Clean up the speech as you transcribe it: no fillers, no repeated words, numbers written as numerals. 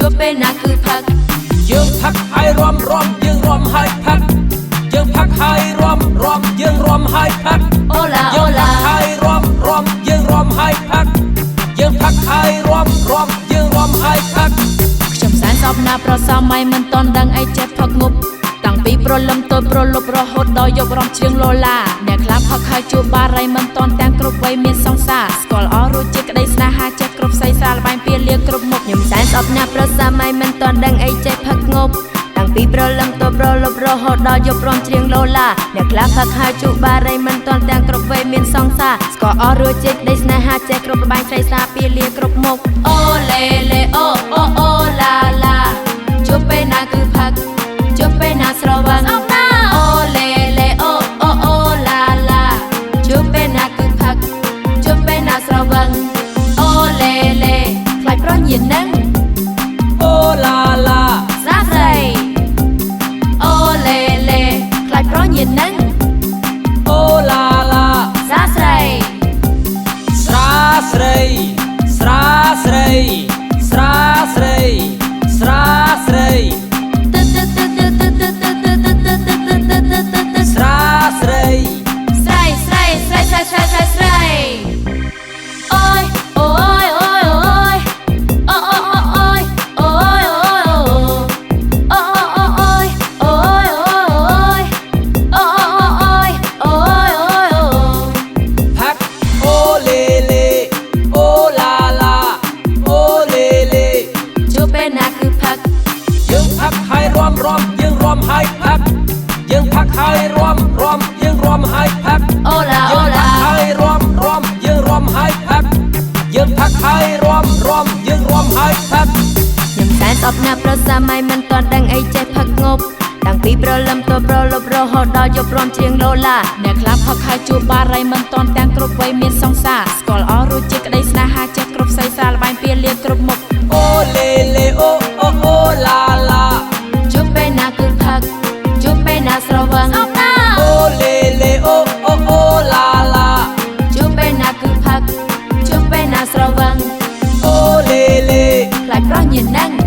ជួបពេលណាគឺផឹកយើងផឹកហើយរំយើងរំហើយផឹកយើងផឹកហើយរំយើងរំហើយផឹកអូឡាយើងផឹកហើយរំយើងរំហើយផឹកយើងផឹកហើយរំយើងរំហើយផឹកខ្ញុំសែនសពណាប្រសម័យមិនតន់ដឹងអីចេះផឹកងប់តាំងពីប្រលឹមតូចប្រលប់រហូតដល់យករំជ្រៀងឡូឡាអ្នកខ្លះផឹកហើយជួបបារីមិនតន់ទាំងគ្រប់វ័យមានសង្សារស្គាល់អស់រសជាតិក្តីស្នេហាចេះគ្រប់ស័យសាលបែងពៀលាគ្រប់មុខខ្ញុំសែនសពណាប្រសម័យមិនតន់ដឹងអីចេះផឹកងប់តាំងពីប្រលឹមតូចប្រលប់រហូតដល់យករំជ្រៀងឡូឡាអ្នកខ្លះផឹកហើយជួបបារីមិនតន់ទាំងគ្រប់វ័យមានសង្សារស្គាល់អស់រសជាតិក្តីស្នេហាចេះគ្រប់បែងស័យសាលពៀលាគ្រប់មុខអូលេលេអូអូឡាឡាជួបពេលណាគឺផឹកជួបពេលណាស្រវឹងអូលេលេអូឡាឡាជួបពេលណាគឺផឹកជួបពេលណាស្រវឹងអូលេលេខ្លាចប្រញាននឹងអូឡាឡាសាស្រីអូលេលេខ្លាចប្រញាននឹងអូឡាឡាសាស្រីស្រាស្រីស្រាស្រីស្រាស្រីស្រាស្រីស្រាស្រីស្រីអូយអូយអូយអូយអូអូអូយអូយអូយអូយអូយអូយអូយអូយអូយអូយផឹកអូលេលេអូឡាឡាអូលេលេជួបពេលណាគឺផឹកយើងផឹកហើយរំយើងរំហើយផឹកយើងផឹកហើយរំយើងរំហើយផឹកអូឡាអូឡាហើយរំយើងរំហើយផឹកយើងផឹកហើយរំយើងរំហើយផឹកខ្ញុំសែនសពណាប្រសម័យមិនតន់ដឹងអីចេះផឹកងប់តាំងពីប្រលឹមតូចប្រលប់រហូតដល់យករំជ្រៀងឡូឡាអ្នកខ្លះផឹកហើយជួបបារីមិនតន់ទាំងគ្រប់វ័យមានសង្សារស្គាល់អស់រសជាតិក្តីស្នេហាចេះគ្រប់ស័យសាលបែងពៀលាគ្រប់មុខអូលេលេអូអូឡាឡាជួបពេលណាគឺផឹកជួបពេលណាស្រវឹងអូលេលេអូអូឡាឡាជួបពេលណាគឺផឹកជួបពេលណាស្រវឹងអូលេលេខ្លាចប្រញាននឹង